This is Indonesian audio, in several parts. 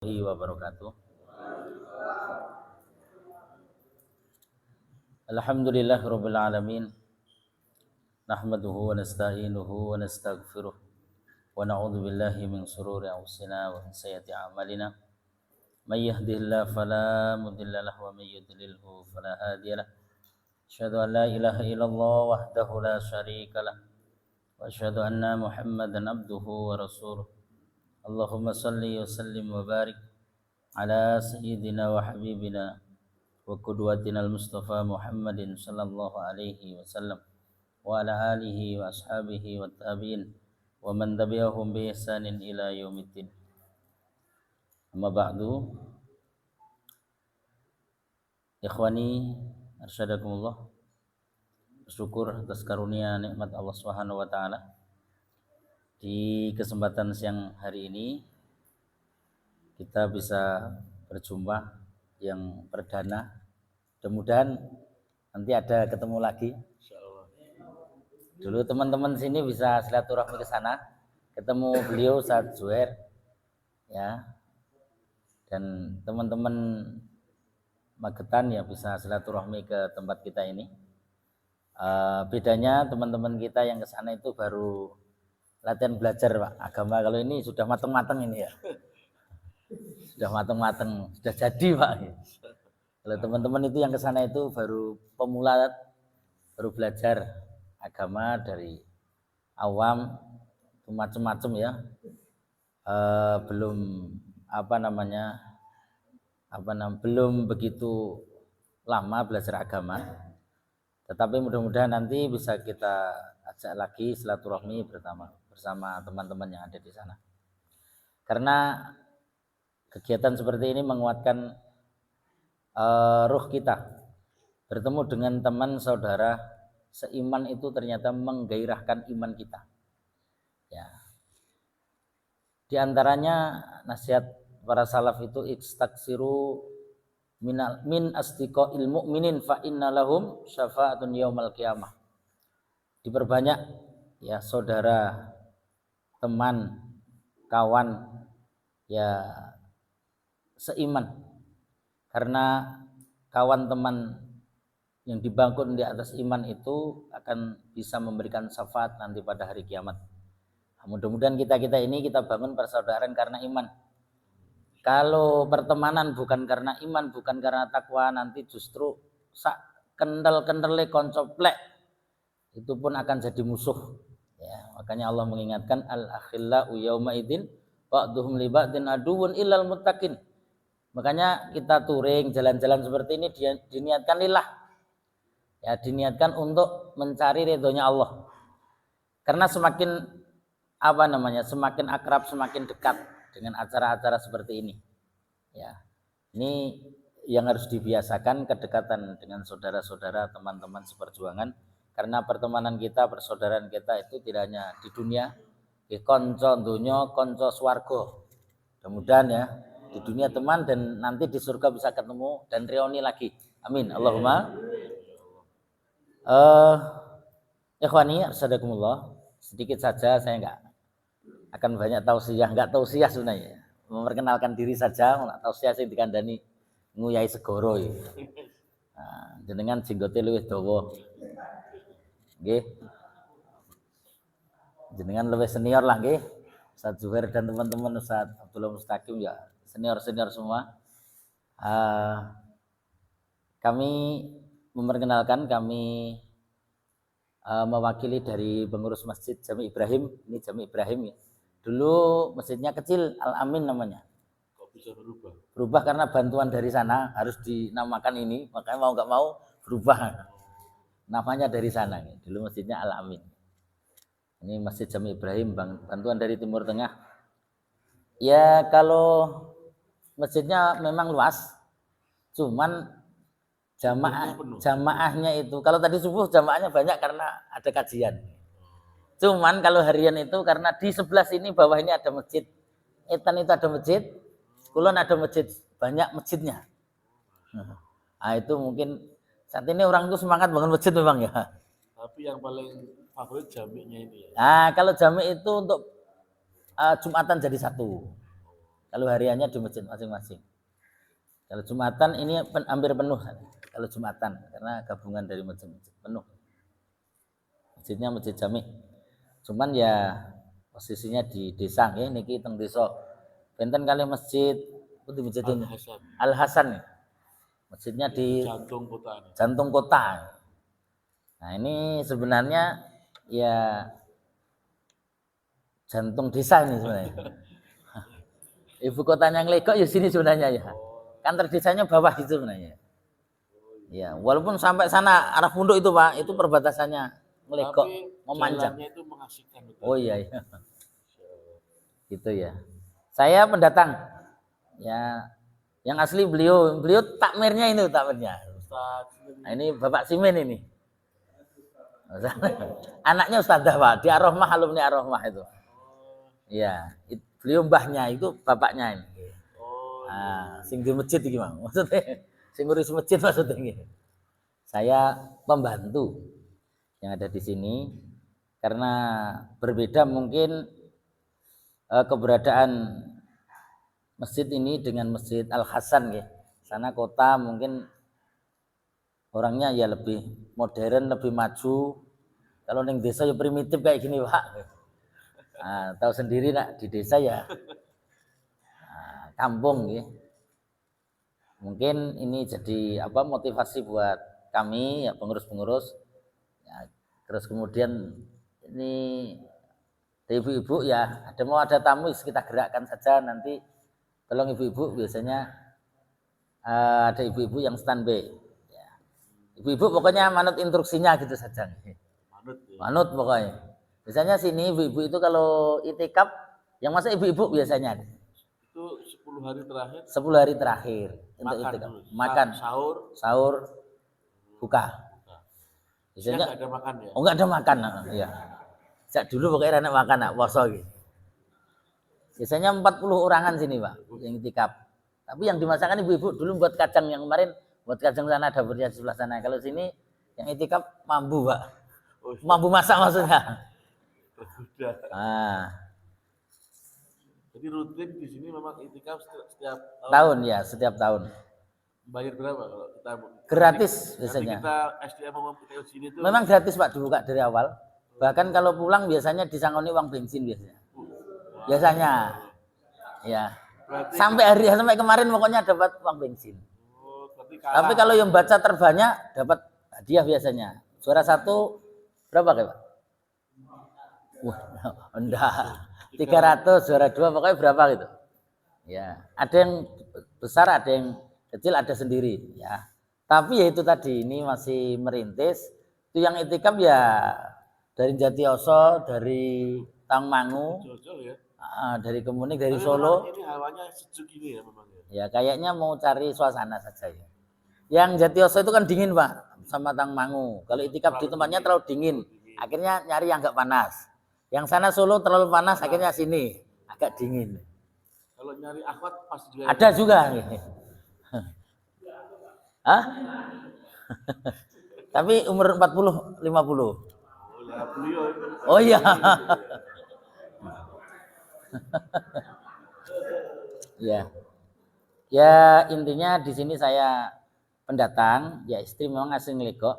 Wabarakatuh. Alhamdulillah rabbil alamin. Nahmaduhu wa nasta'inuhu wa nastaghfiruh. Wa na'udzu billahi min shururi anfusina wa min sayyiati a'malina. May yahdihillahu fala mudilla lahu wa may yudlilhu fala hadiya lahu. Asyhadu an la ilaha illallah wahdahu la syarika lah. Wa asyhadu anna Muhammadan abduhu wa rasuluh. Allahumma salli wa sallim wa barik ala sayyidina wa habibina wa qudwatina al-mustafa Muhammadin sallallahu alaihi wasallam wa ala alihi wa ashabihi wa tabi'in wa man tabi'ahum bi ihsanin ila yaumiddin. Amma ba'du. Ikhwani arsyadakumullah, bersyukur atas karunia nikmat Allah Subhanahu wa taala. Di kesempatan siang hari ini kita bisa berjumpa yang perdana. Mudah-mudahan nanti ada ketemu lagi. Dulu teman-teman sini bisa silaturahmi ke sana, ketemu beliau Ustaz Zuhair, ya. Dan teman-teman Magetan ya bisa silaturahmi ke tempat kita ini. Bedanya teman-teman kita yang ke sana itu baru latihan belajar Pak agama. Kalau ini sudah mateng-mateng ini ya. Sudah mateng-mateng, sudah jadi Pak. Kalau teman-teman itu yang ke sana itu baru pemula, baru belajar agama dari awam, macam-macam ya. Belum belum begitu lama belajar agama. Tetapi mudah-mudahan nanti bisa kita ajak lagi silaturahmi bersama teman-teman yang ada di sana. Karena kegiatan seperti ini menguatkan ruh kita. Bertemu dengan teman saudara seiman itu ternyata menggairahkan iman kita. Ya. Di antaranya nasihat para salaf itu istaksiru min astiqail mu'minin fa inna lahum syafa'atun yaumal qiyamah. Diperbanyak ya saudara, teman, kawan ya seiman. Karena kawan teman yang dibangun di atas iman itu akan bisa memberikan syafaat nanti pada hari kiamat. Mudah-mudahan kita ini kita bangun persaudaraan karena iman. Kalau pertemanan bukan karena iman, bukan karena takwa, nanti justru sak kendel-kendele koncoplek itu pun akan jadi musuh. Ya, makanya Allah mengingatkan al-akhillau yauma idzin ba'duhum li ba'din aduwwun illal muttaqin. Makanya kita touring jalan-jalan seperti ini diniatkan lillah. Ya, diniatkan untuk mencari ridhonya Allah. Karena semakin semakin akrab, semakin dekat dengan acara-acara seperti ini. Ya. Ini yang harus dibiasakan, kedekatan dengan saudara-saudara, teman-teman seperjuangan. Karena pertemanan kita, persaudaraan kita itu tidak hanya di dunia, di konco dunya, konco swarga. Mudah-mudahan ya, di dunia teman dan nanti di surga bisa ketemu dan reuni lagi. Amin. Allahumma. Ikhwani arsyadakumullah, sedikit saja, saya enggak akan banyak tausiah sebenarnya. Memperkenalkan diri saja, tausiah sing dikandani nguyai segoro ya. Nah, jenengan jenggote luwih dawa. Nggih. Jenengan lebih senior lah nggih. Ustaz Zuhair dan teman-teman Ustaz Abdullah Mustaqim ya senior-senior semua. Kami memperkenalkan, kami mewakili dari pengurus Masjid Jami Ibrahim. Ini Jami Ibrahim ya. Dulu masjidnya kecil, Al-Amin namanya. Kok bisa berubah? Berubah karena bantuan dari sana, harus dinamakan ini, makanya mau nggak mau berubah. Namanya dari sana. Dulu masjidnya Al-Amin. Ini Masjid Jami Ibrahim, bantuan dari Timur Tengah. Ya kalau masjidnya memang luas, cuman jamaahnya itu, kalau tadi subuh jamaahnya banyak karena ada kajian. Cuman kalau harian itu karena di sebelah sini bawah ini ada masjid, Etan itu ada masjid, Kulon ada masjid, banyak masjidnya. Nah itu mungkin saat ini orang itu semangat bangun masjid memang ya. Tapi yang paling favorit jaminya ini ya. Nah kalau jami itu untuk Jumatan jadi satu. Kalau hariannya di masjid masing-masing. Kalau Jumatan ini hampir penuh. Kalau Jumatan karena gabungan dari masjid-masjid penuh. Masjidnya masjid jami. Cuman ya posisinya di desa nggih niki teng desa. Benten kali masjid pundi masjid ini? Al Hasan. Masjidnya di Jantung kota ini. jantung kota. Nah, ini sebenarnya ya jantung desa ini sebenarnya. Ibu kotanya Ngelegok ya sini sebenarnya ya. Kantor desanya bawah gitu sebenarnya. Ya, walaupun sampai sana arah Punduk itu Pak, itu perbatasannya Ngelegok, memanjang. Jalannya itu mengasihkan. Betul. Oh iya iya. Gitu ya. Saya pendatang. Ya, yang asli beliau takmirnya ini takmirnya. Nah, ini Bapak Simen ini. Anaknya Ustadzah Pak, di Ar-Rahmah, alumni Ar-Rahmah itu. Iya, beliau mbahnya itu bapaknya ini. Nah, sing di masjid gimana? Maksudnya sing ngurus masjid maksudnya ini. Saya pembantu yang ada di sini karena berbeda mungkin keberadaan masjid ini dengan Masjid Al Hasan ya. Sana kota mungkin orangnya ya lebih modern, lebih maju. Kalau neng desa ya primitif kayak gini Pak. Nah, tahu sendiri nak di desa ya kampung ya. Mungkin ini jadi motivasi buat kami ya pengurus-pengurus. Ya, terus kemudian ini ibu-ibu ya ada tamu kita gerakkan saja nanti tolong ibu-ibu biasanya ada ibu-ibu yang standby. Ya. Ibu-ibu pokoknya manut instruksinya gitu saja. Manut pokoknya. Biasanya sini ibu-ibu itu kalau itikaf yang masa ibu-ibu biasanya. Itu 10 hari terakhir. 10 hari terakhir untuk itikaf. Makan. Sahur. Buka. Biasanya enggak ada makan ya. Oh, enggak ada makan. Iya. Sejak dulu pokoknya enak makan nak poso gitu. Biasanya 40 orangan sini, Pak, yang itikaf. Tapi yang dimasakan ibu-ibu dulu buat kacang yang kemarin buat kacang sana dapurnya di sebelah sana. Kalau sini yang itikaf mambu, Pak. Mambu masak maksudnya. Jadi rutin di sini memang itikaf setiap tahun ya, setiap tahun. Bayar berapa kalau kita gratis biasanya. Kita SDM mau ke sini itu memang gratis Pak, dibuka dari awal. Bahkan kalau pulang biasanya disangoni uang bensin biasanya. Biasanya. Ya. Berarti sampai kemarin pokoknya dapat uang bensin. Tapi kalau yang baca terbanyak dapat hadiah biasanya. Juara 1 berapa Pak? Wah, enggak. 300, juara 2 pokoknya berapa gitu. Ya, ada yang besar, ada yang kecil, ada sendiri ya. Tapi ya itu tadi ini masih merintis. Itu yang itikaf ya dari Jatioso, dari Tangmangu, dari Kemuning, dari Solo. Ini hawanya sejuk ini ya memang ya. Ya kayaknya mau cari suasana saja ya. Yang Jatioso itu kan dingin Pak, sama Tangmangu. Kalau itikaf di tempatnya terlalu dingin, akhirnya nyari yang agak panas. Yang sana Solo terlalu panas, akhirnya sini agak dingin. Kalau nyari akhwat pasti juga. Ada juga. Hah? Tapi umur 40, 50. Oh iya. Ya. Ya intinya di sini saya pendatang, ya istri memang asli Ngelegok.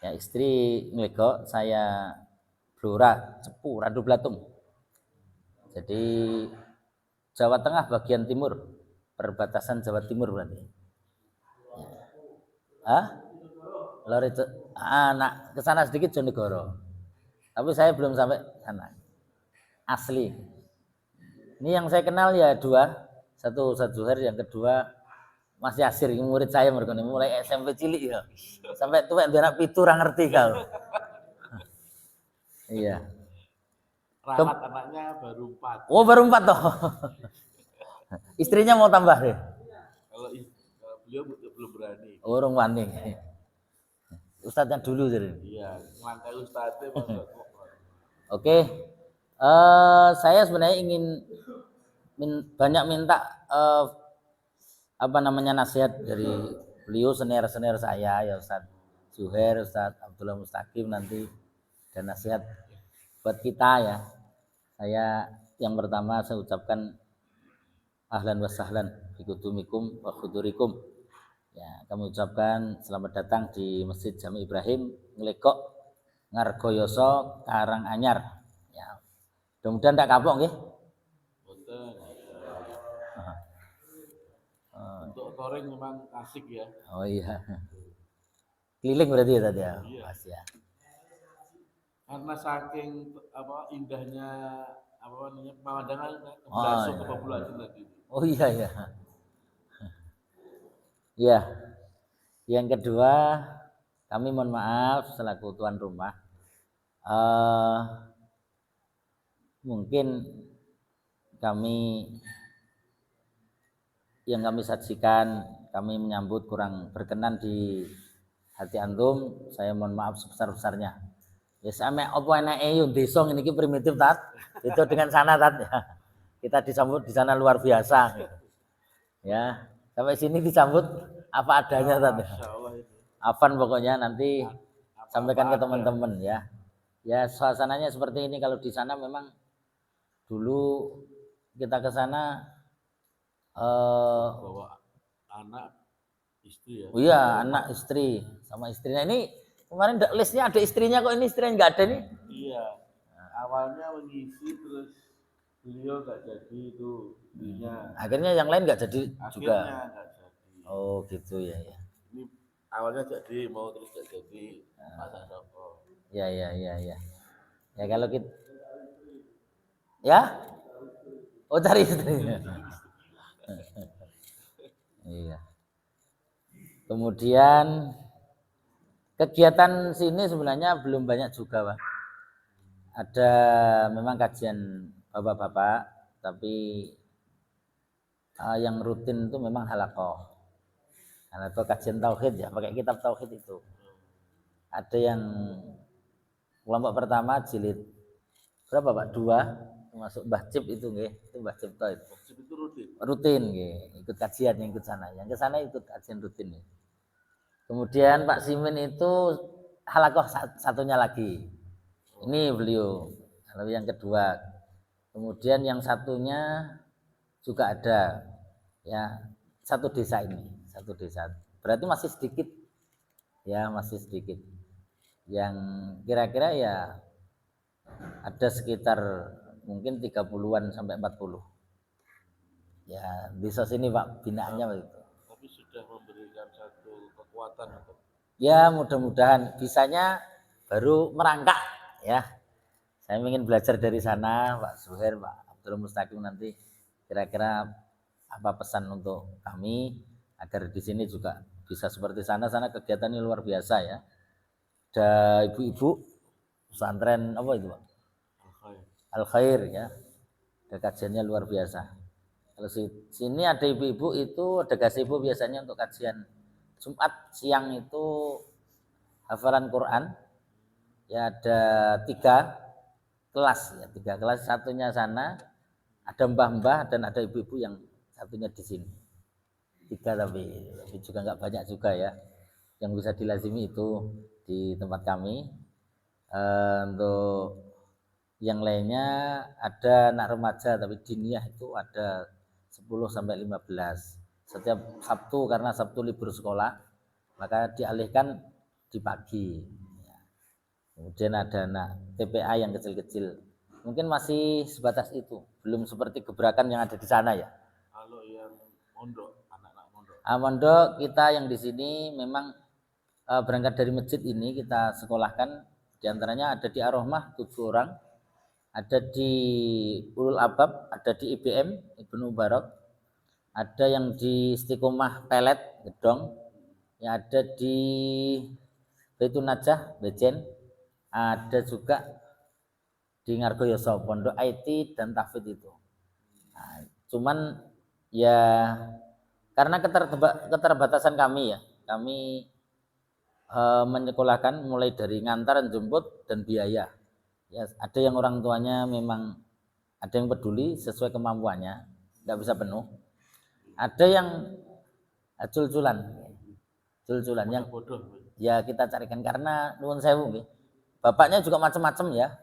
Ya istri Ngelegok, saya Blora, Cepu, Randu Blatung. Jadi Jawa Tengah bagian timur, perbatasan Jawa Timur berarti. Anak ke sana sedikit Jonegoro. Tapi saya belum sampai sana. Asli. Ini yang saya kenal ya 2. Satu Ustaz Zuhair, yang kedua Mas Yasir, murid saya mulai SMP cilik ya. Sampai tua anak pitu ora ngerti kau. Iya. Rahmat anaknya baru 4. Oh, baru 4 toh. Istrinya mau tambah deh. Kalau beliau belum berani. Oh, orang wani. Ustadznya dulu jadi. Iya, langkai ustadznya. Oke. Saya sebenarnya ingin banyak minta nasihat dari beliau, senior saya ya Ustadz Zuhair, Ustadz Abdullah Mustaqim nanti, dan nasihat buat kita ya. Saya yang pertama saya ucapkan ahlan wa sahlan bikudumikum wa khudurikum. Ya, kami ucapkan selamat datang di Masjid Jami Ibrahim Nglekok Ngargoyoso Karanganyar. Ya, mudah-mudahan tak kapok nggih. Boten. Untuk touring memang asik ya. Oh iya. Keliling berarti ya tadi ya. Iya. Pas ya. Karena saking indahnya namanya pemandangan Oh, Blaso iya. ke Babulajan tadi. Oh iya ya. Iya. Yang kedua, kami mohon maaf selaku tuan rumah. Mungkin kami yang kami sajikan, kami menyambut kurang berkenan di hati antum. Saya mohon maaf sebesar-besarnya. Ya sampe apa enake yo desa ngene iki primitif tat. Itu dengan sana tat ya. Kita disambut di sana luar biasa. Ya, sampai sini disambut apa adanya tat. Masya Allah itu. Afan pokoknya nanti Apa-apa sampaikan ke ada. teman-teman ya. Ya suasananya seperti ini. Kalau di sana memang dulu kita ke sana Bawa anak istri ya. oh iya anak istri sama istrinya ini kemarin listnya ada istrinya kok ini istrinya nggak ada nih. Iya. Awalnya mengisi terus beliau nggak jadi itu istrinya. Akhirnya yang lain nggak jadi juga. Akhirnya nggak jadi. Oh gitu ya ya. Ini awalnya jadi mau terus nggak jadi. Masa Soko. Ya ya ya ya. Ya kalau kita ya oh cari istri. Iya. Kemudian kegiatan sini sebenarnya belum banyak juga, Pak. Ada memang kajian bapak-bapak, tapi yang rutin itu memang halakoh. Halakoh kajian tauhid ya, pakai kitab tauhid itu. Ada yang kelompok pertama jilid berapa, Pak? 2, termasuk Mbah Cip itu nggih, itu Mbah Cipto itu. Itu rutin. Rutin nggih, ikut kajian yang ikut sana. Yang ke sana ikut kajian rutin nih. Kemudian Pak Simin itu halakoh satunya lagi. Ini beliau. Lalu yang kedua. Kemudian yang satunya juga ada ya satu desa ini, satu desa. Berarti masih sedikit. Ya, masih sedikit. Yang kira-kira ya ada sekitar mungkin 30-an sampai 40. Ya, desa sini Pak binaannya begitu. Tapi sudah memberikan satu kekuatan untuk Ya mudah-mudahan bisanya baru merangkak ya. Saya ingin belajar dari sana Pak Zuhair, Pak Abdul Mustaqim nanti kira-kira apa pesan untuk kami agar di sini juga bisa seperti sana. Sana kegiatannya luar biasa ya. Ada ibu-ibu pesantren apa itu Pak? Al Khair ya. Ada kajiannya luar biasa. Kalau sini ada ibu-ibu itu ada gazebo biasanya untuk kajian Jumat siang itu hafalan Quran. Ya ada 3 kelas ya, 3 kelas, satunya sana ada mbah-mbah dan ada ibu-ibu yang satunya di sini. 3 tapi juga nggak banyak juga ya. Yang bisa dilazimi itu di tempat kami. Untuk yang lainnya ada anak remaja tapi diniyah itu ada 10 sampai 15. Setiap Sabtu karena Sabtu libur sekolah maka dialihkan di pagi. Kemudian ada anak TPA yang kecil-kecil. Mungkin masih sebatas itu, belum seperti gebrakan yang ada di sana ya. kalau yang mondok, anak-anak mondok. Mondok kita yang di sini memang berangkat dari masjid ini kita sekolahkan. Di antaranya ada di Ar-Rahmah 7 orang, ada di Ulul Albab, ada di IBM Ibnu Mubarak, ada yang di Istiqomah Pelet Gedong, yang ada di Baitun Najah Bejen, ada juga di Ngargoyoso Pondok IT dan Tahfidz itu. Nah, cuman ya karena keterbatasan kami ya, kami menyekolahkan mulai dari ngantar, jemput dan biaya. Ya, ada yang orang tuanya memang ada yang peduli sesuai kemampuannya, nggak bisa penuh. Ada yang cul-culan yang Bodoh. ya kita carikan karena nuwun sewu nggih. Bapaknya juga macam-macam ya.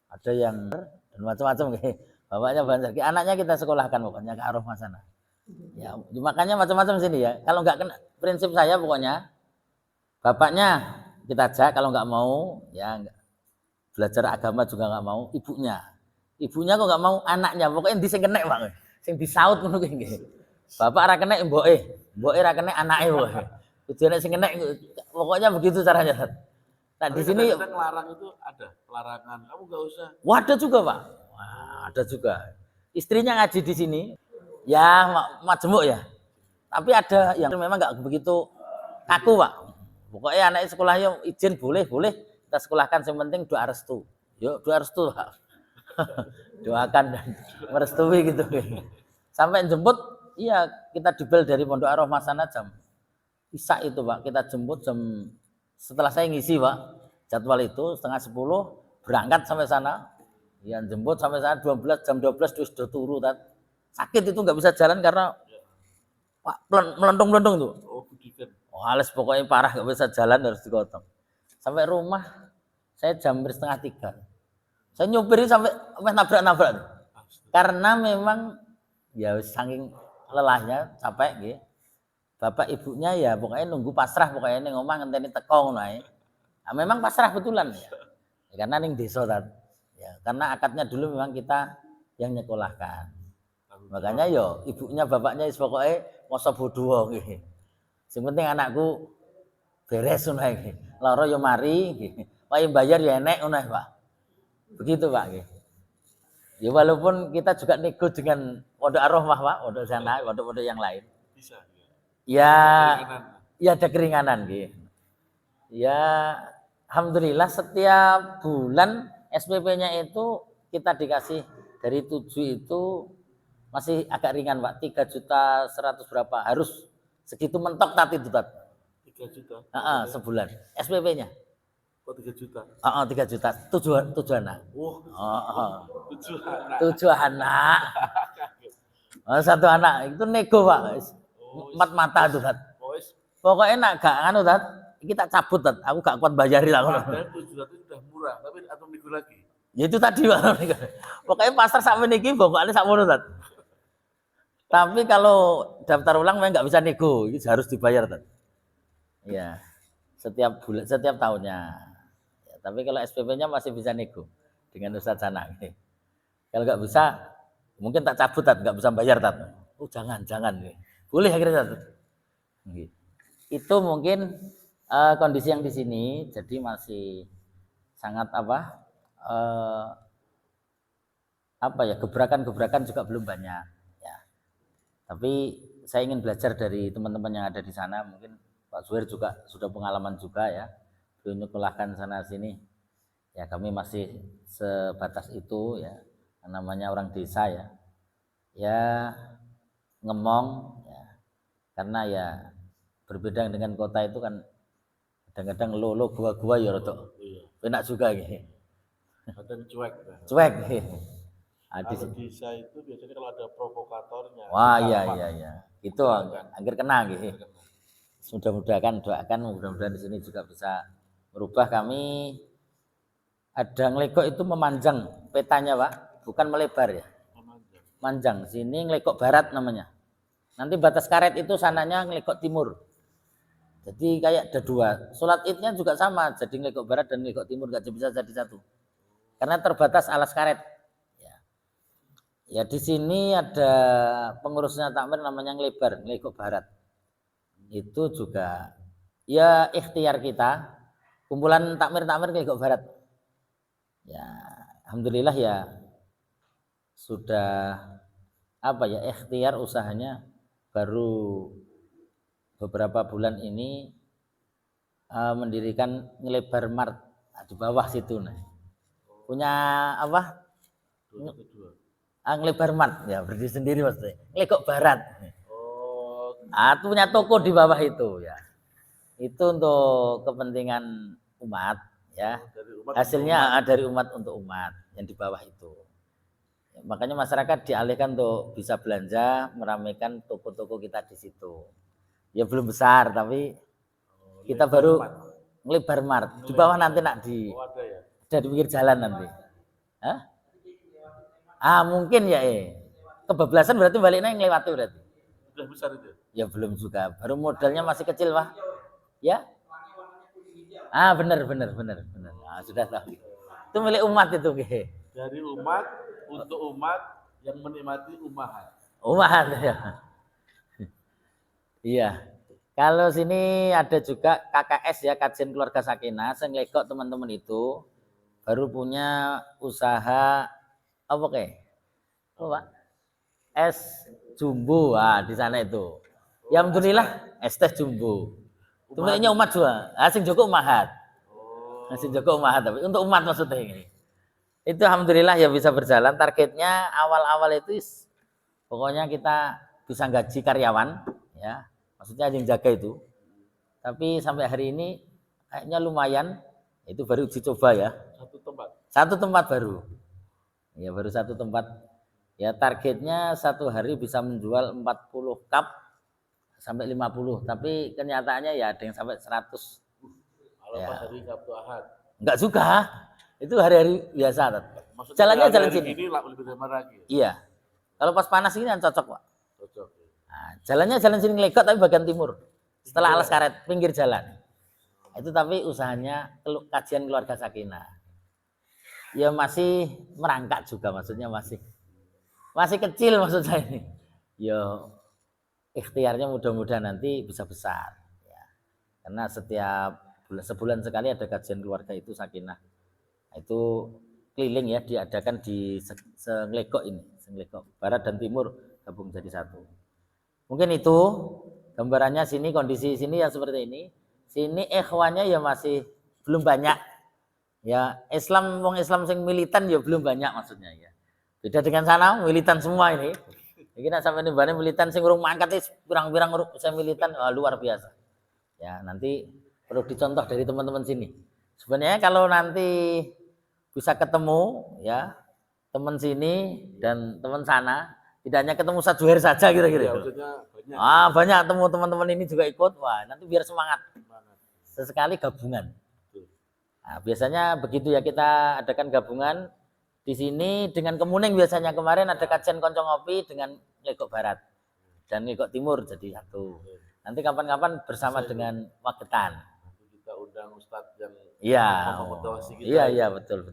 Ada yang dan macam-macam nggih. Bapaknya banyak. Anaknya kita sekolahkan pokoknya ke Ar-Rahmah sana. Ya, makanya macam-macam sini ya. Kalau nggak kena prinsip saya pokoknya bapaknya kita ajak, kalau nggak mau ya belajar agama juga nggak mau, ibunya kok nggak mau, anaknya pokoknya di sing kenek Pak, sing disaut ngono kuwi nggih. Bapak ra kenek mboke ra kenek anake pokoknya. Kudune sing kenek pokoknya begitu caranya. Nah di Tapi sini kadang-kadang larang itu ada larangan. Kamu nggak usah. wah, ada juga Pak. Wah, ada juga. Istrinya ngaji di sini, ya majemuk ya. Tapi ada yang memang nggak begitu kaku Pak. Pokoknya anak sekolah yuk izin boleh kita sekolahkan, yang penting doa restu. Yuk doa restu Pak. Doakan dan merestui gitu. Sampai jemput, iya kita dibel dari Pondok Ar-Rahmah sana jam Isya itu Pak. Kita jemput jam setelah saya ngisi Pak. Jadwal itu 9:30 berangkat sampai sana. Ya jemput sampai sana jam 12 sudah turu kan. Sakit itu nggak bisa jalan karena Pak melentung tuh. Oh, budikan. Oh, alas pokoknya parah, nggak bisa jalan, harus digotong. Sampai rumah saya jam 2:30. Saya nyupirin sampai nabrak. Karena memang ya saking lelahnya capek gitu. Bapak ibunya ya pokoknya nunggu pasrah, pokoknya ini ngomong ngenteni teko ngono ae. Nah, memang pasrah betulan ya. Karena ning desa tadi. Ya, karena akadnya dulu memang kita yang nyekolahkan. Makanya yo ibunya bapaknya pokoknya masa bodoh nggih. Sing penting anakku beres ngono ae. Lara yo mari nggih. Wae bayar ya enek ngono ae, Pak. Begitu, Pak nggih. Ya walaupun kita juga nego dengan Pondok Ar-Rahmah, Pak, pondok sana, pondok-pondok yang lain. Bisa. Ya, Keringanan. ya ada keringanan nggih. Ya alhamdulillah setiap bulan SPP-nya itu kita dikasih dari 7 itu masih agak ringan Pak, 3.100.000 berapa, harus segitu mentok tadi itu Tat. 3 juta. Sebulan SPP-nya. Kok 3 juta? 3 juta, 7 anak. Wah, 7 anak. 7 anak. Satu anak itu nego Pak. Empat mata tuh Tat. Pokoknya nak gak anu Tat, kita cabut Tat. Aku gak kuat bayari lah. Padahal 700 sudah murah, tapi atau nego lagi. Ya itu tadi Pak. Pokoknya pasar sampai niki pokoknya sakmono Tat. Tapi kalau daftar ulang memang nggak bisa nego, itu harus dibayar Tat. Ya, setiap bulan, setiap tahunnya. Ya, tapi kalau SPP-nya masih bisa nego dengan Ustadz sana. Kalau nggak bisa, mungkin tak cabut Tat, nggak bisa bayar Tat. Oh jangan. Boleh akhirnya Tat. Itu mungkin kondisi yang di sini, jadi masih sangat gebrakan juga belum banyak ya. Tapi saya ingin belajar dari teman-teman yang ada di sana, mungkin Pak Zuhair juga sudah pengalaman juga ya, beliau nyekolahkan sana sini ya. Kami masih sebatas itu ya, namanya orang desa ya ngemong ya, karena ya berbeda dengan kota itu kan kadang-kadang lo gua ya rotok enak juga gitu. Kadang cuek. Cuek. Kalau desa itu biasanya kalau ada provokatornya. Wah iya. Itu akhir kena gitu. Mudah-mudahan di sini juga bisa merubah. Kami ada ngelekok itu memanjang petanya Pak, bukan melebar ya. Manjang. Sini ngelekok barat namanya. Nanti batas karet itu sananya ngelekok timur. Jadi kayak ada 2. Sholat idnya juga sama, jadi ngelekok barat dan ngelekok timur, nggak bisa jadi satu. Karena terbatas alas karet. Ya di sini ada pengurusnya takmir namanya ngelekok barat. Itu juga ya ikhtiar kita, kumpulan takmir ngelekok barat. Ya alhamdulillah ya sudah ikhtiar usahanya baru beberapa bulan ini mendirikan ngelebar mart di bawah situ punya ngelebar mart ya, berdiri sendiri maksudnya ngelekok barat. Punya toko di bawah itu ya, itu untuk kepentingan umat ya, hasilnya dari umat untuk umat yang di bawah itu. Makanya masyarakat dialihkan untuk bisa belanja, meramaikan toko-toko kita di situ. Ya belum besar tapi kita baru ngelebar mart di bawah nanti ada di pinggir jalan nanti. Mungkin ya kebablasan berarti baliknya ngelewati berarti. Sudah besar itu. Ya belum juga, baru modalnya masih kecil Pak. Ya? Ah benar. Ah, sudah tahu. Itu milik umat itu Ge. Dari umat untuk umat yang menikmati umahan. Umat ya. Iya. Kalau sini ada juga KKS ya, kajian keluarga sakinah, saya ngelekok teman-teman itu baru punya usaha apa kayak? Apa Pak? Es jumbo, di sana itu. Ya alhamdulillah es teh jumbo. Itu miliknya umat juga. Asing Joko Umahat. Asing Joko Umahat tapi untuk umat maksudnya ini. Itu alhamdulillah ya bisa berjalan. Targetnya awal-awal itu pokoknya kita bisa gaji karyawan ya. Maksudnya yang jaga itu. Tapi sampai hari ini kayaknya lumayan. Itu baru uji coba ya. Satu tempat baru. Ya baru satu tempat. Ya targetnya satu hari bisa menjual 40 cup sampai 50. Tapi kenyataannya ya ada yang sampai 100. Kalau ya. Pas hari Sabtu Ahad. Enggak juga. Itu hari-hari biasa. Maksudnya jalannya jalan sini. Ini lebih lama lagi. Iya. Kalau pas panas ini kan cocok Pak. Cocok. Nah, jalannya jalan sini ngelekot tapi bagian timur. Setelah alas karet pinggir jalan. Itu tapi usahanya kajian keluarga sakinah. Ya masih merangkak juga maksudnya masih kecil maksud saya ini. Ya ikhtiarnya mudah-mudahan nanti bisa besar ya. Karena setiap sebulan sekali ada kajian keluarga itu sakinah. Itu keliling ya diadakan di Senglekok ini, Senglekok barat dan timur gabung jadi satu. Mungkin itu gambarannya sini kondisi sini ya seperti ini. Sini ikhwannya ya masih belum banyak. Ya wong Islam sing militan ya belum banyak maksudnya ya. Beda dengan sana militan semua ini. Iki nek sampe nimbane militan sing urung mangkat pirang-pirang urung bisa militan luar biasa. Ya, nanti perlu dicontoh dari teman-teman sini. Sebenarnya kalau nanti bisa ketemu ya teman sini dan teman sana, tidak hanya ketemu satu hari saja kira-kira. Ya, banyak temu teman-teman ini juga ikut. Wah, nanti biar semangat. Sesekali gabungan. Nah, biasanya begitu ya kita adakan gabungan di sini dengan Kemuning biasanya kemarin ada kajian Konco Ngopi dengan Lekok Barat dan Lekok Timur jadi satu. Nanti kapan-kapan bersama dengan Magetan. Nanti kita undang Ustadz yang Iya betul.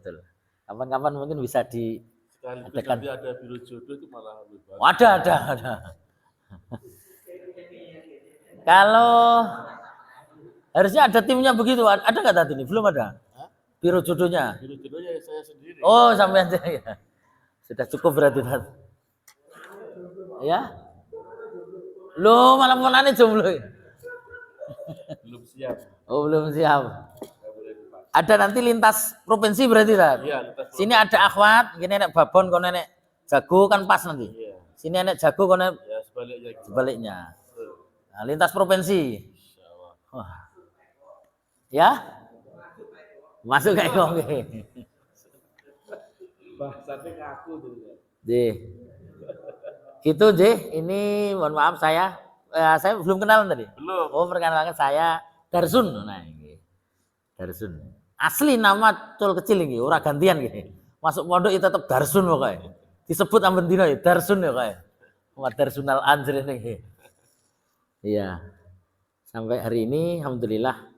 Kapan-kapan mungkin bisa diadakan. Ada biro jodoh itu malah lebih bagus. Ada. Kalau harusnya ada timnya begitu, ada nggak tadi ini? Belum ada. Biro jodohnya. Biro jodohnya saya sendiri. Oh sampai aja ya. Sudah cukup berarti Tat. Ya. Lo malah mulane jomblo. Belum siap. Oh belum siap. Ada nanti lintas provinsi berarti Tat. Iya, lintas provinsi. Sini ada akhwat, gini nek babon kono nek jago kan pas nanti. Iya. Sini nek jago kono ya, sebaliknya. Nah, lintas provinsi. Wah. Ya? Masuk kayak ngomong. Bahasanya ngaku tuh. Gitu ini mohon maaf saya belum kenalan tadi. Belum. Oh perkenalkan saya Darsun. Nah ini Darsun. Asli nama cul kecil ini, ora gantian gini. Masuk pondok itu tetap Darsun pokoknya. Disebut Ambendino ya Darsun ya kayak. Muhammad Darsunal Anjir ini. Iya. Sampai hari ini alhamdulillah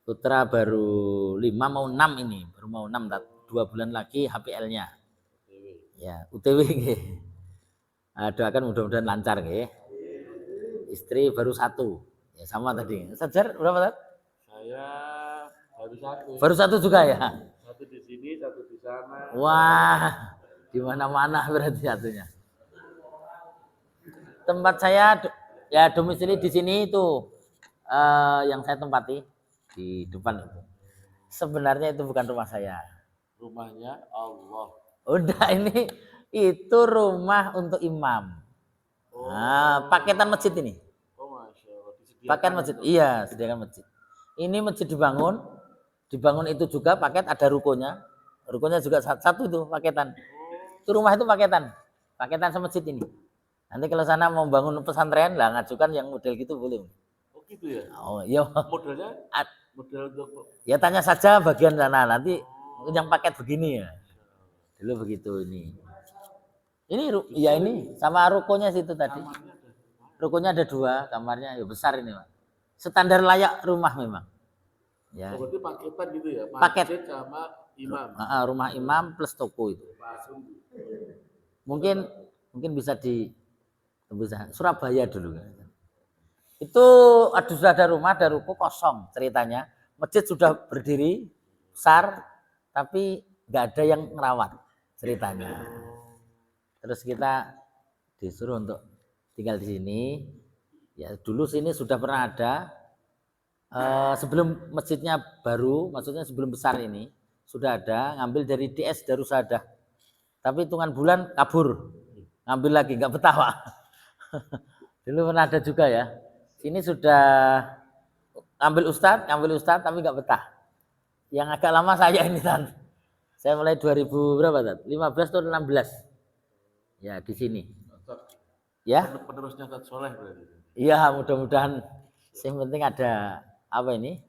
putra baru 5 mau 6 ini, baru mau 6 2 bulan lagi HPL-nya. Ya, UTW nggih. Doakan mudah-mudahan lancar nggih. Istri baru 1. Ya sama tadi. Sajar berapa Tat? Saya baru 1. Baru 1 juga ya? 1 di sini, 1 di sana. Wah, di mana-mana berarti satunya. Tempat saya ya domisili di sini itu yang saya tempati di depan itu. Sebenarnya itu bukan rumah saya. Rumahnya Allah. Udah ini itu rumah untuk imam. Oh. Nah, paketan masjid ini. Oh, Masya Allah. Paket masjid. Iya, sediakan masjid. Ini masjid dibangun itu juga paket ada rukonya. Rukonya juga satu itu paketan. Itu rumah itu paketan sama masjid ini. Nanti kalau sana mau bangun pesantren lah ngajukan yang model gitu boleh. Oh gitu ya? Oh iya. Modelnya? Model untuk? Ya tanya saja bagian sana nanti yang paket begini ya. Dulu begitu ini. Ini ya ini sama rukonya situ tadi. rukonya ada 2, kamarnya ya besar ini Pak. Standar layak rumah memang. Ya. Berarti paketan gitu ya, Paket. masjid sama imam. Rumah imam plus toko itu. Mungkin bisa Surabaya dulu. Itu sudah ada rumah, ada ruko kosong ceritanya. Masjid sudah berdiri besar, tapi nggak ada yang ngerawat ceritanya. Terus kita disuruh untuk tinggal di sini. Ya dulu sini sudah pernah ada sebelum masjidnya baru, maksudnya sebelum besar ini sudah ada, ngambil dari DS Darussadah. Tapi hitungan bulan kabur, ngambil lagi nggak betah Pak. Dulu pernah ada juga ya. Sini sudah ngambil ustadz tapi nggak betah. Yang agak lama saya ini Tan. Saya mulai 2000 berapa Tan? 15 atau 16. Ya di sini. Ya. Penerusnya Ustadz Soleh berarti. Iya mudah-mudahan. Yang penting ada apa ini?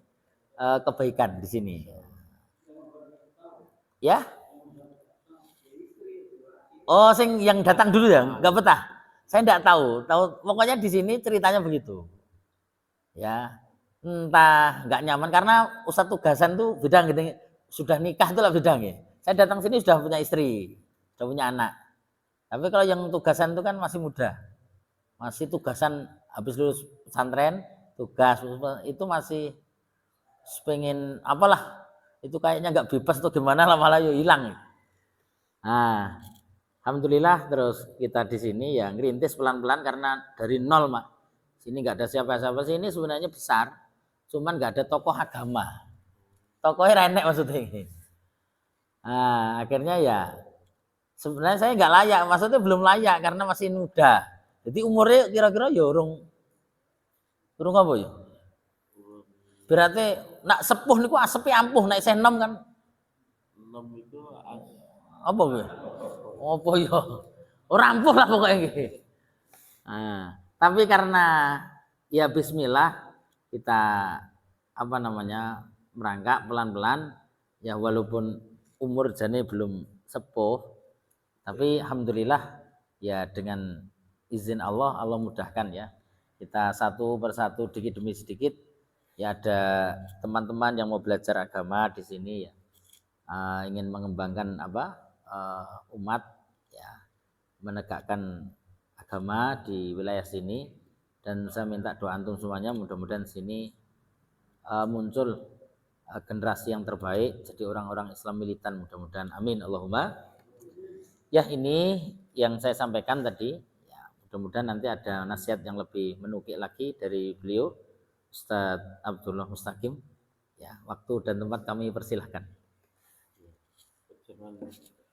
Kebaikan di sini. Ya. Oh, yang datang dulu ya, nggak betah. Saya nggak tahu. Pokoknya di sini ceritanya begitu. Ya, entah nggak nyaman karena ustadz tugasan tuh bidang gitu. Sudah nikah itulah bidang ya. Saya datang sini sudah punya istri, sudah punya anak. Tapi kalau yang tugasan itu kan masih muda, masih tugasan habis lulus pesantren, tugas itu masih pengen apalah. Itu kayaknya nggak bebas atau gimana lama-lama ya hilang. Nah, alhamdulillah terus kita di sini ya ngerintis pelan-pelan karena dari nol Mak. Sini nggak ada siapa-siapa, sini sebenarnya besar, cuman nggak ada tokoh agama. Tokohnya renek maksudnya. Nah, akhirnya ya sebenarnya saya nggak layak, maksudnya belum layak karena masih muda. Jadi umurnya kira-kira ya urung apa ya? Berarti nak sepuh niku asepe ampuh nek isih enom kan. Enom itu Apa ya? Apa ya? Ora ampuh lah pokoknya nggih. Nah, tapi karena ya bismillah kita apa namanya merangkak pelan-pelan ya walaupun umur jane belum sepuh tapi alhamdulillah ya dengan izin Allah mudahkan ya kita satu persatu sedikit demi sedikit ya ada teman-teman yang mau belajar agama di sini ya ingin mengembangkan umat ya menegakkan agama di wilayah sini dan saya minta doa antum semuanya mudah-mudahan sini muncul generasi yang terbaik jadi orang-orang Islam militan mudah-mudahan amin Allahumma ya ini yang saya sampaikan tadi ya mudah-mudahan nanti ada nasihat yang lebih menukik lagi dari beliau Ustadz Abdullah Mustaqim ya waktu dan tempat kami persilahkan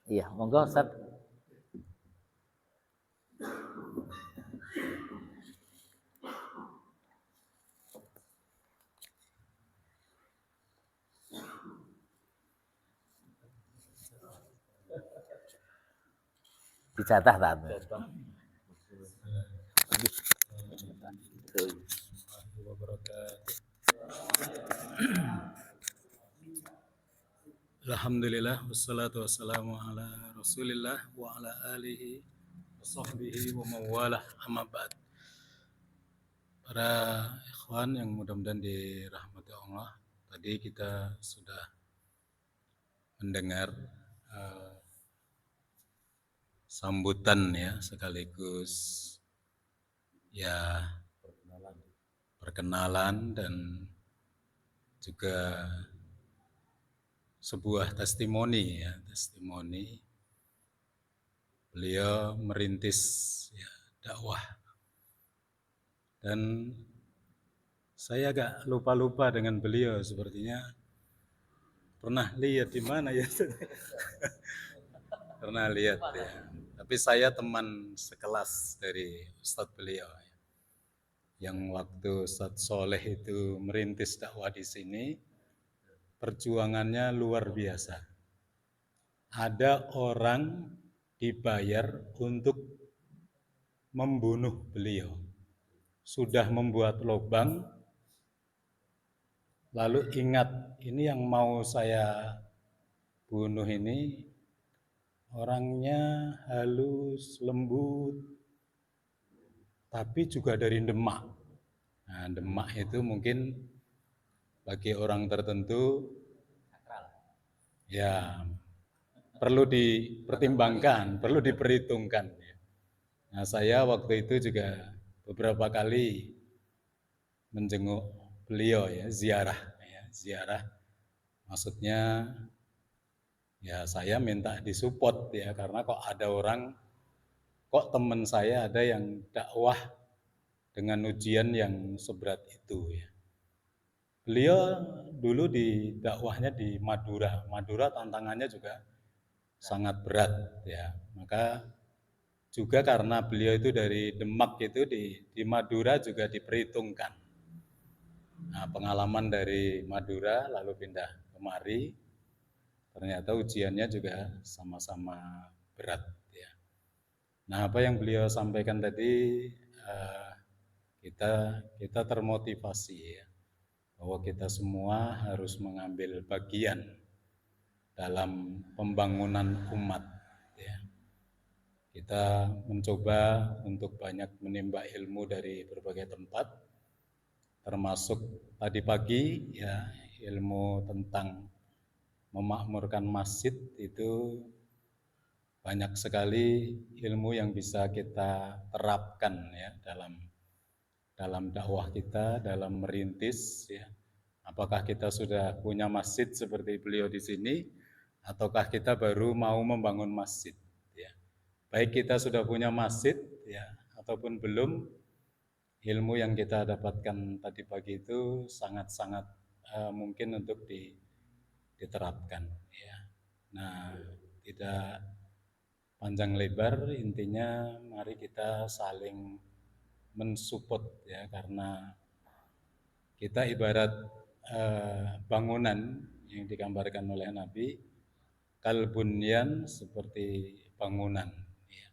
iya monggo Ustadz. Dijatah tak? Alhamdulillah wassalatu wassalamu ala Rasulillah wa ala alihi wa sahbihi wa mawalah amma ba'd. Para ikhwan yang mudah-mudahan dirahmati Allah, tadi kita sudah mendengar sambutan ya sekaligus ya perkenalan dan juga sebuah testimoni beliau merintis ya, dakwah dan saya agak lupa dengan beliau sepertinya pernah lihat di mana ya pernah lihat ya tapi saya teman sekelas dari Ustadz beliau yang waktu Ustadz Soleh itu merintis dakwah di sini perjuangannya luar biasa. Ada orang dibayar untuk membunuh beliau. Sudah membuat lubang, lalu ingat ini yang mau saya bunuh ini orangnya halus, lembut, tapi juga dari Demak. Nah, Demak itu mungkin bagi orang tertentu ya perlu dipertimbangkan, perlu diperhitungkan. Nah, saya waktu itu juga beberapa kali menjenguk beliau ya, ziarah. Maksudnya ya saya minta disupport ya, karena kok teman saya ada yang dakwah dengan ujian yang seberat itu ya. Beliau dulu di dakwahnya di Madura. Madura tantangannya juga sangat berat ya. Maka juga karena beliau itu dari Demak itu di Madura juga diperhitungkan. Nah, pengalaman dari Madura lalu pindah kemari, ternyata ujiannya juga sama-sama berat ya. Nah, apa yang beliau sampaikan tadi, kita termotivasi ya, bahwa kita semua harus mengambil bagian dalam pembangunan umat ya. Kita mencoba untuk banyak menimba ilmu dari berbagai tempat, termasuk tadi pagi ya, ilmu tentang memakmurkan masjid. Itu banyak sekali ilmu yang bisa kita terapkan ya dalam dakwah kita, dalam merintis ya. Apakah kita sudah punya masjid seperti beliau di sini, ataukah kita baru mau membangun masjid ya. Baik kita sudah punya masjid ya ataupun belum, ilmu yang kita dapatkan tadi pagi itu sangat-sangat mungkin untuk diterapkan ya. Nah, tidak panjang lebar, intinya mari kita saling mensupport ya, karena kita ibarat bangunan yang digambarkan oleh Nabi, kalbunyan, seperti bangunan ya.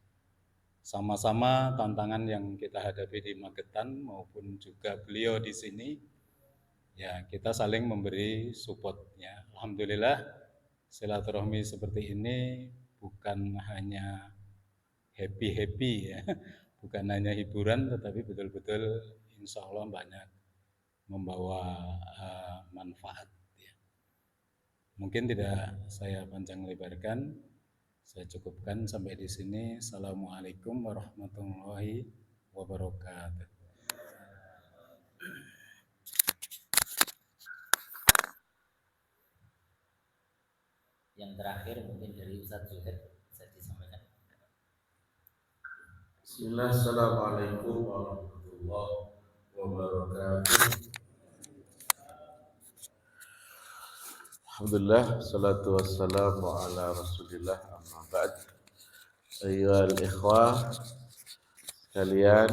Sama-sama tantangan yang kita hadapi di Magetan maupun juga beliau di sini ya, kita saling memberi supportnya. Alhamdulillah silaturahmi seperti ini bukan hanya happy-happy ya, bukan hanya hiburan, tetapi betul-betul insya Allah banyak membawa manfaat ya. Mungkin tidak saya panjang lebarkan, saya cukupkan sampai di sini. Assalamualaikum warahmatullahi wabarakatuh. Yang terakhir mungkin dari Ustadz Zuhair bisa disampaikan. Bismillah, assalamualaikum warahmatullahi wabarakatuh. Alhamdulillah, salatu wassalamu ala rasulillah, amma ba'd. Ayyuhal ikhwah sekalian,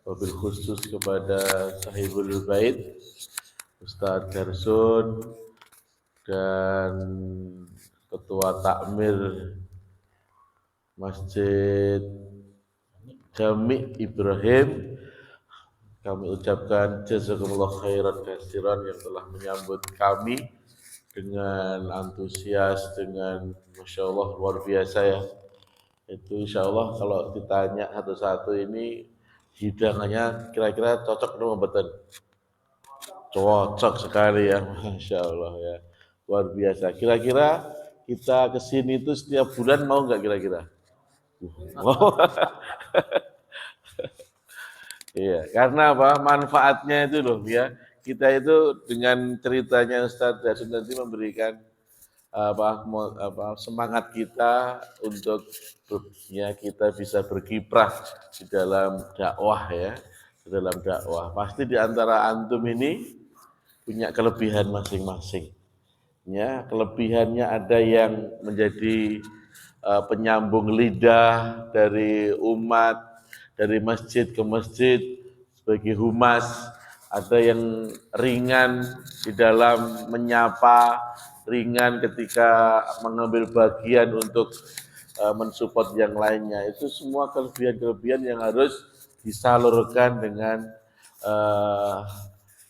wabil khusus kepada sahibul bait Ustadz Gersun dan Ketua Takmir Masjid Jami Ibrahim, kami ucapkan jazakumullah khairan katsiran yang telah menyambut kami dengan antusias, dengan Masya Allah luar biasa ya. Itu insya Allah kalau ditanya satu-satu ini hidangannya kira-kira cocok dengan betul. Cocok sekali ya, Masya Allah ya. Luar biasa. Kira-kira kita kesini itu setiap bulan mau nggak kira-kira? Mau. Iya, karena apa? Manfaatnya itu loh ya. Kita itu dengan ceritanya Ustadz Dasun nanti memberikan semangat kita untuk ya kita bisa berkiprah di dalam dakwah ya, di dalam dakwah. Pasti di antara antum ini punya kelebihan masing-masing. Ya, kelebihannya ada yang menjadi penyambung lidah dari umat, dari masjid ke masjid sebagai humas, ada yang ringan di dalam menyapa, ringan ketika mengambil bagian untuk mensupport yang lainnya. Itu semua kelebihan-kelebihan yang harus disalurkan dengan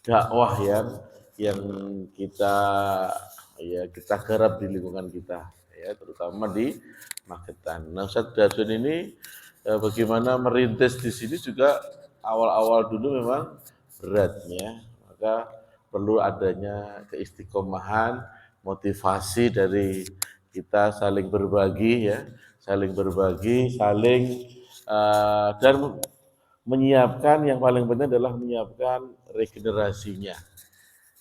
dakwah yang kita garap di lingkungan kita ya, terutama di Magetan. Nah, Ustadz Darsun ini bagaimana merintis di sini juga awal-awal dulu memang beratnya, maka perlu adanya keistiqomahan, motivasi dari kita saling berbagi ya, saling berbagi, dan menyiapkan, yang paling penting adalah menyiapkan regenerasinya.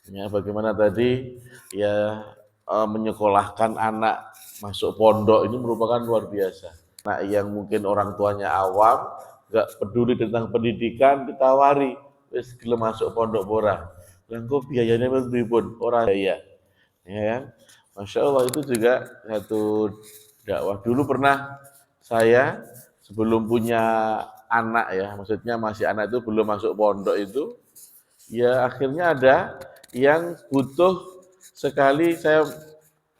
Ya, bagaimana tadi ya menyekolahkan anak masuk pondok ini merupakan luar biasa. Nah, yang mungkin orang tuanya awam, nggak peduli tentang pendidikan, ditawari, wis gelem masuk pondok ora. Lah kok biayanya beribun, orang biaya. Ya kan? Masya Allah itu juga satu dakwah. Dulu pernah saya sebelum punya anak ya, maksudnya masih anak itu belum masuk pondok itu, ya akhirnya ada yang butuh sekali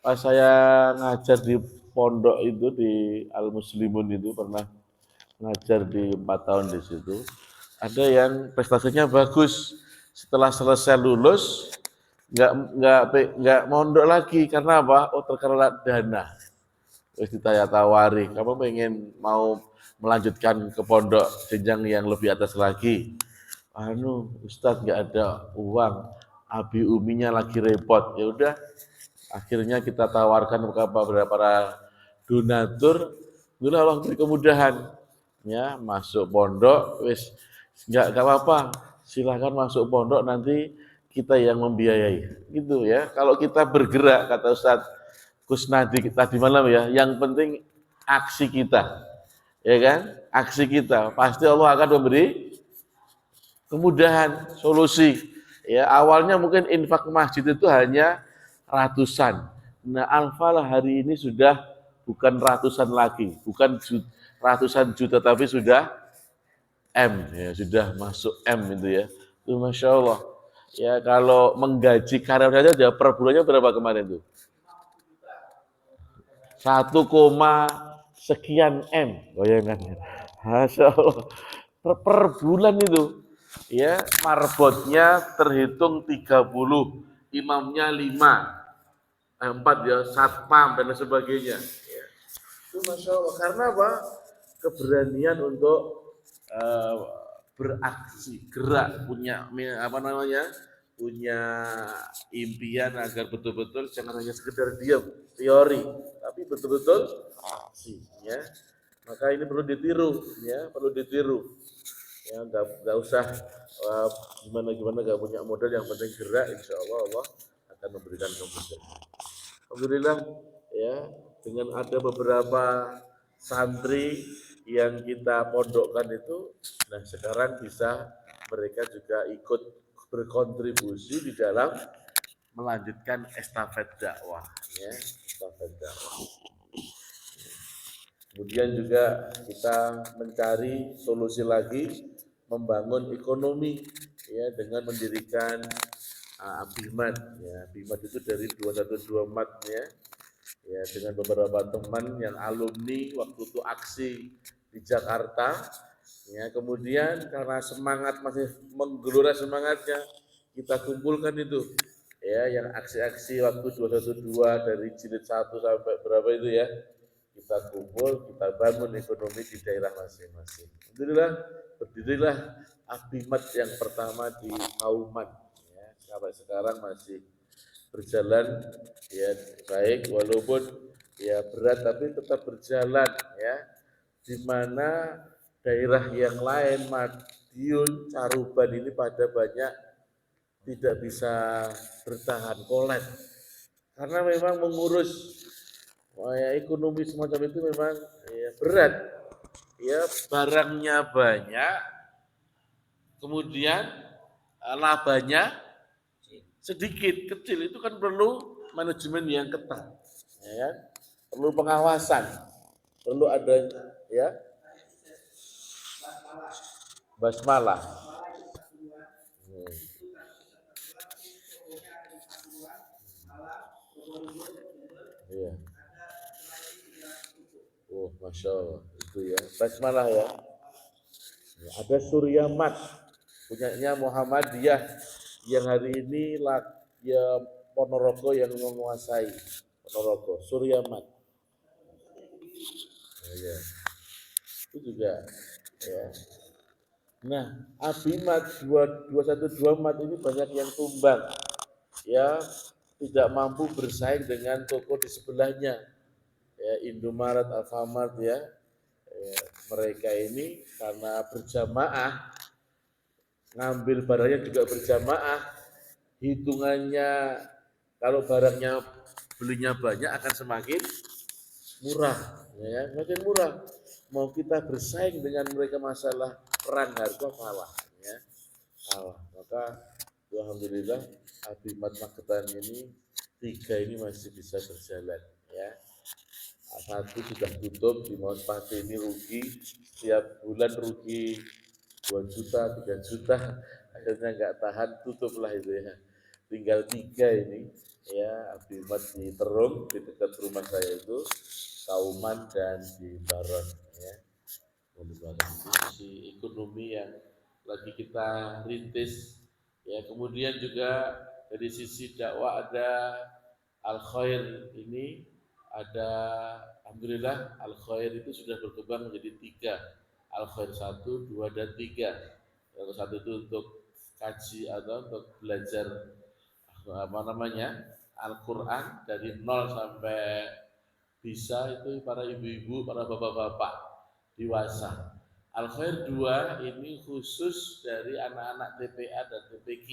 pas saya ngajar di pondok itu di Al Muslimun itu pernah ngajar di 4 tahun di situ. Ada yang prestasinya bagus, setelah selesai lulus nggak mondok lagi karena apa? Oh terkena dana. Terus ditanya tawari, kamu mau melanjutkan ke pondok jenjang yang lebih atas lagi? Ustadz nggak ada uang, abi uminya lagi repot. Ya udah, akhirnya kita tawarkan kepada para donatur, itulah Allah beri kemudahan. Ya, masuk pondok, wis nggak apa-apa, silahkan masuk pondok nanti kita yang membiayai. Gitu ya. Kalau kita bergerak, kata Ustadz Kusnadi tadi malam ya, yang penting aksi kita. Ya kan? Aksi kita. Pasti Allah akan memberi kemudahan, solusi. Ya, awalnya mungkin infak masjid itu hanya ratusan. Nah, Al-Falah hari ini sudah bukan ratusan lagi, bukan ratusan juta, tapi sudah M, ya sudah masuk M itu ya. Itu Masya Allah. Ya kalau menggaji karyawan saja per bulannya berapa kemarin tuh? 1, sekian M, bayangkan ya. Masya Allah. Per bulan itu. Ya, marbotnya terhitung 30, imamnya 5, 4 ya, satpam dan sebagainya. Ya. Itu Masya Allah. Karena apa? Keberanian untuk beraksi, gerak, punya punya impian agar betul-betul jangan hanya sekedar diam, teori, tapi betul-betul aksi. Ya. Maka ini perlu ditiru, ya, perlu ditiru. Ya, nggak usah gimana nggak punya modal, yang penting gerak, insya Allah Allah akan memberikan kemudahan. Alhamdulillah ya, dengan ada beberapa santri yang kita pondokkan itu, nah sekarang bisa mereka juga ikut berkontribusi di dalam melanjutkan estafet dakwah, ya, estafet dakwah. Kemudian juga kita mencari solusi lagi, membangun ekonomi ya dengan mendirikan Abimat. Ya, Abimat itu dari 212 Mat ya. Ya, dengan beberapa teman yang alumni waktu itu aksi di Jakarta. Ya, kemudian karena semangat masih menggelora semangatnya, kita kumpulkan itu. Ya, yang aksi-aksi waktu 212 dari jilid 1 sampai berapa itu ya. Kita kumpul, kita bangun ekonomi di daerah masing-masing. Alhamdulillah, berdirilah Abimat yang pertama di Kauman. Ya, sampai sekarang masih berjalan ya baik, walaupun ya berat tapi tetap berjalan ya. Di mana daerah yang lain, Madiun, Caruban ini pada banyak tidak bisa bertahan, kolab. Karena memang mengurus ya, ekonomi semacam itu memang ya, berat. Ya, barangnya banyak, kemudian labanya sedikit, kecil. Itu kan perlu manajemen yang ketat, ya, perlu pengawasan, perlu ada ya basmalah. Iya. Oh, Masya Allah, itu ya, basmalah ya. Ada Suryamat, punyanya Muhammadiyah, yang hari ini ya Ponorogo yang menguasai Ponorogo, Suryamat. Ya, itu juga ya. Nah, Abimat 212 mat ini banyak yang tumbang, ya tidak mampu bersaing dengan toko di sebelahnya, ya Indomaret, Alfamart ya. Ya, mereka ini karena berjamaah, ngambil barangnya juga berjamaah, hitungannya kalau barangnya belinya banyak akan semakin murah, ya, makin murah. Mau kita bersaing dengan mereka masalah perang harga kalah, ya, kalah. Maka alhamdulillah Abimat Magetan ini tiga ini masih bisa berjalan, ya. Satu sudah tutup di Pati ini rugi, setiap bulan rugi 2 juta, 3 juta, akhirnya nggak tahan, tutuplah itu ya. Tinggal tiga ini, ya Abimat di Terung, di dekat rumah saya itu, Kauman dan di Baron, ya. Di Baron itu sisi ekonomi yang lagi kita rintis, ya. Kemudian juga dari sisi dakwah ada Al Khair ini, ada alhamdulillah Al Khair itu sudah berkembang menjadi tiga, Al Khair 1, 2, dan 3. Yang satu itu untuk kaji atau untuk belajar apa namanya Al-Quran dari nol sampai bisa, itu para ibu-ibu, para bapak-bapak dewasa. Al Khair 2 ini khusus dari anak-anak TPA dan TPQ,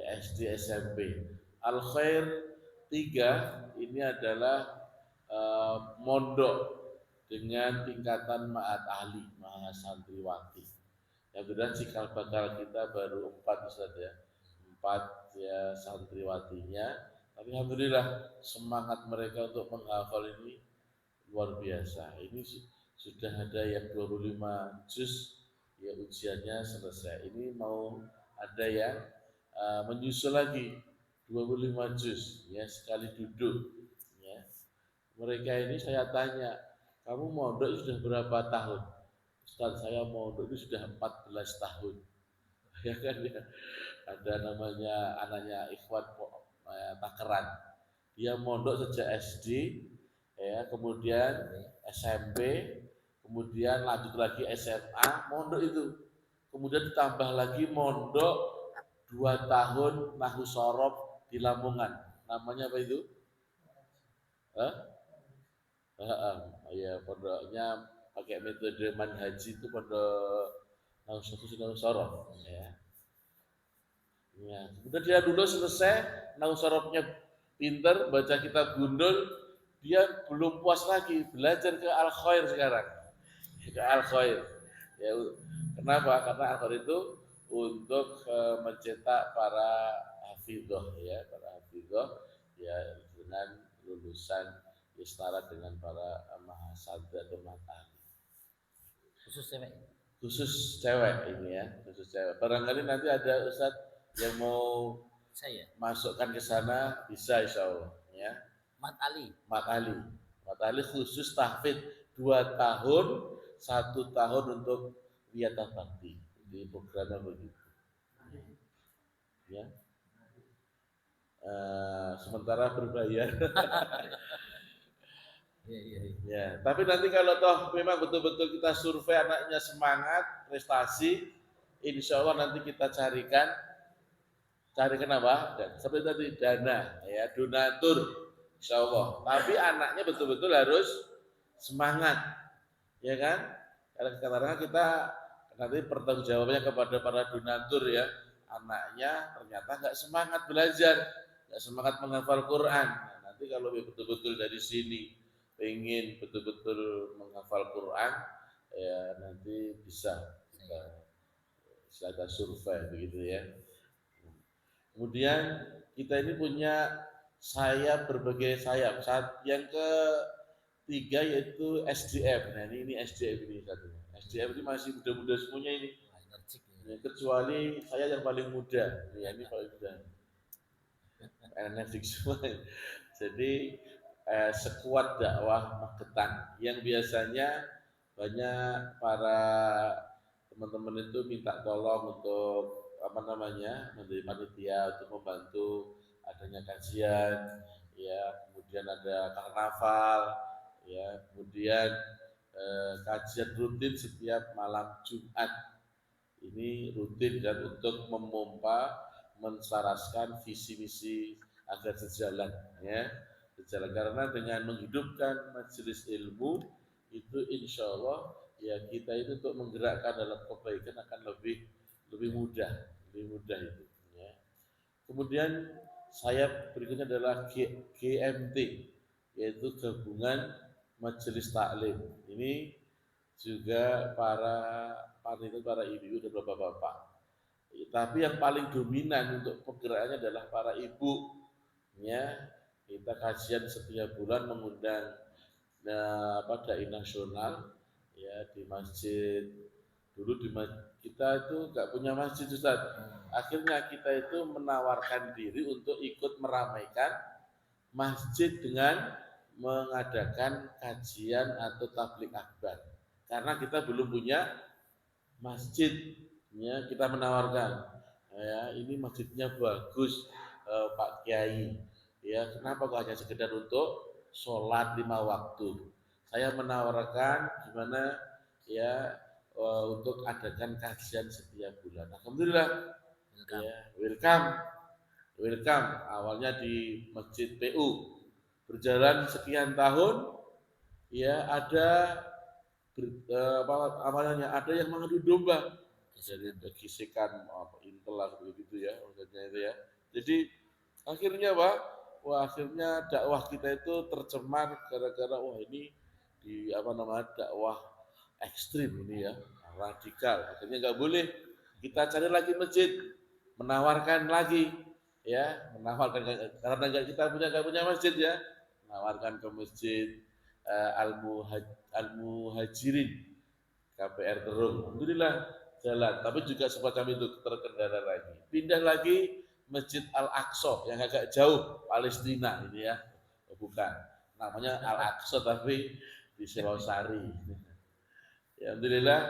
ya SD SMP. Al Khair 3 ini adalah mondok dengan tingkatan ma'at ahli, maha santriwati. Yang benar cikal bakal kita baru 4 Ustaz ya. 4 ya santriwatinya. Tapi alhamdulillah semangat mereka untuk menghafal ini luar biasa. Ini sudah ada yang 25 juz, ya ujiannya selesai. Ini mau ada yang menyusul lagi 25 juz, ya sekali duduk, ya. Mereka ini saya tanya, kamu mondok sudah berapa tahun? Ustaz, saya mondok itu sudah 14 tahun. Ya kan ya. Ada namanya anaknya Ikhwan Takeran. Dia mondok sejak SD, ya, kemudian SMP, kemudian lanjut lagi SMA, mondok itu. Kemudian ditambah lagi mondok 2 tahun Nahu Sorob di Lamongan. Namanya apa itu? Hah? Ya pondoknya pakai metode manhaji itu pondok Nahu Sorob, ya. Ya, kemudian dia dulu selesai Nahu Sorobnya pinter, baca kitab gundul, dia belum puas lagi, belajar ke Al Khair sekarang. Ke Al Khair. Ya, kenapa? Karena Al Khair itu untuk mencetak para hafidhah, ya, para hafidhah, ya, dengan lulusan setara dengan para mahasiswa atau matahari. Khusus cewek. Khusus cewek ini ya, khusus cewek. Barangkali nanti ada Ustadz yang mau Saya. masukkan ke sana bisa insya Allah, ya. Mat Ali. Mat Ali. Mat Ali khusus tahfidz 2 tahun, 1 tahun untuk wiyata bakti. Di programnya begitu. Ya. Sementara berbayar. Ya, tapi nanti kalau toh memang betul-betul kita survei anaknya semangat, prestasi, insya Allah nanti kita carikan apa? Dan seperti tadi dana, ya, donatur, insya Allah. Tapi anaknya betul-betul harus semangat, ya kan? Karena kita nanti pertanggungjawabannya kepada para donatur, ya. Anaknya ternyata nggak semangat belajar, nggak semangat menghafal Quran. Nah, nanti kalau betul-betul dari sini ingin betul-betul menghafal Quran, ya nanti bisa kita survei begitu ya. Kemudian kita ini punya sayap, berbagai sayap. Yang ketiga yaitu SDM. Nah ini SDM ini satunya. SDM ini masih muda-muda semuanya ini. Ya, kecuali saya yang paling muda. Ya, ini paling muda. Energik semua. Jadi sekuat dakwah Magetan yang biasanya banyak para teman-teman itu minta tolong untuk apa namanya menjadi panitia untuk membantu adanya kajian, ya, kemudian ada karnaval, ya, kemudian kajian rutin setiap malam Jumat, Ini rutin dan untuk memompa, menselaraskan visi misi agar sejalan, ya, sejalan. Karena dengan menghidupkan majelis ilmu itu insya Allah ya kita itu untuk menggerakkan dalam kebaikan akan lebih mudah, itu. Ya. Kemudian sayap berikutnya adalah GMT, yaitu Gabungan Majelis Taklim. Ini juga para panitia, para ibu dan bapak-bapak. Tapi yang paling dominan untuk pergerakannya adalah para ibu. Ya, kita kajian setiap bulan mengundang dai nasional ya di masjid. Dulu kita itu nggak punya masjid, Ustaz. Akhirnya kita itu menawarkan diri untuk ikut meramaikan masjid dengan mengadakan kajian atau tablik akbar. Karena kita belum punya masjid, ya, kita menawarkan, ya, ini masjidnya bagus, Pak Kiai, ya, kenapa kok hanya sekedar untuk sholat 5 waktu? Saya menawarkan gimana, ya, untuk adakan kajian setiap bulan. Alhamdulillah, ya, welcome. Awalnya di Masjid PU, berjalan sekian tahun, ya, ada ada yang mengadu domba dari gesekan intel lah begitu ya, maksudnya itu ya. Jadi akhirnya akhirnya dakwah kita itu tercemar gara-gara ini dakwah ekstrim ini ya, radikal. Akhirnya nggak boleh, kita cari lagi masjid, menawarkan lagi, ya, karena kita nggak punya masjid ya, menawarkan ke masjid Al-Muhajirin KPR Terung. Alhamdulillah jalan, tapi juga semacam itu terkendala lagi. Pindah lagi Masjid Al-Aqsa yang agak jauh, Palestina ini ya. Bukan, namanya Al-Aqsa tapi di Selosari. Ya, alhamdulillah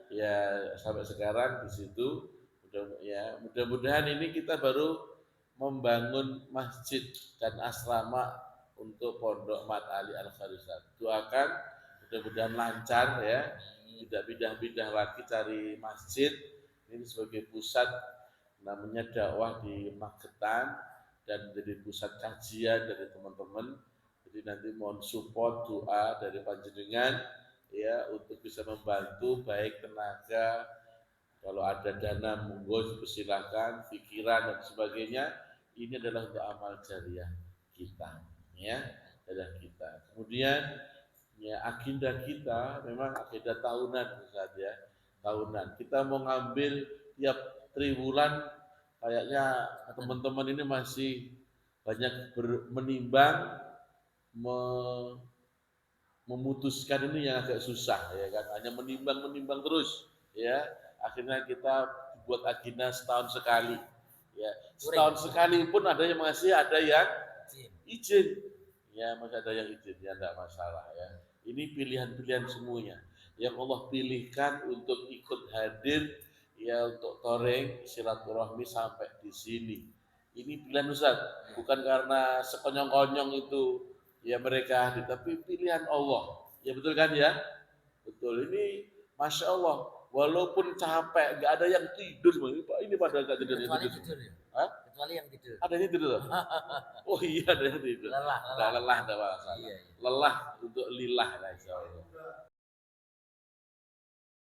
ya sampai sekarang di situ. Mudah-mudahan ini kita baru membangun masjid dan asrama untuk Pondok Mat Ali Al-Farisat. Doakan mudah-mudahan lancar ya, tidak pindah-pindah lagi cari masjid. Ini sebagai pusat namanya dakwah di Magetan dan menjadi pusat kajian dari teman-teman. Jadi nanti mohon support doa dari panjenengan ya untuk bisa membantu baik tenaga, kalau ada dana monggo persilahkan, pikiran dan sebagainya. Ini adalah untuk amal jariah kita, ya, adalah kita. Kemudian ya agenda kita memang agenda tahunan, Ustaz ya, tahunan. Kita mau ngambil tiap triwulan, kayaknya teman-teman ini masih banyak menimbang, memutuskan ini yang agak susah ya kan, hanya menimbang terus ya. Akhirnya kita buat agenda setahun sekali ya, setahun sekali pun ada yang izin ya, masih ada yang izin ya, enggak masalah ya. Ini pilihan-pilihan semuanya yang Allah pilihkan untuk ikut hadir ya, untuk toreng silaturahmi sampai di sini. Ini pilihan Ustaz, bukan karena sekonyong-konyong itu ya mereka hadir, tapi pilihan Allah. Ya betul kan ya? Betul. Ini Masya Allah, walaupun capek, nggak ada yang tidur. Ini pada nggak tidur. Kecuali tidur ya? Hah? Kecuali yang tidur. Ada yang tidur? Oh iya, ada yang tidur. Lelah. Lelah, ada masalah. Iya. Lelah untuk lillah lah insya Allah.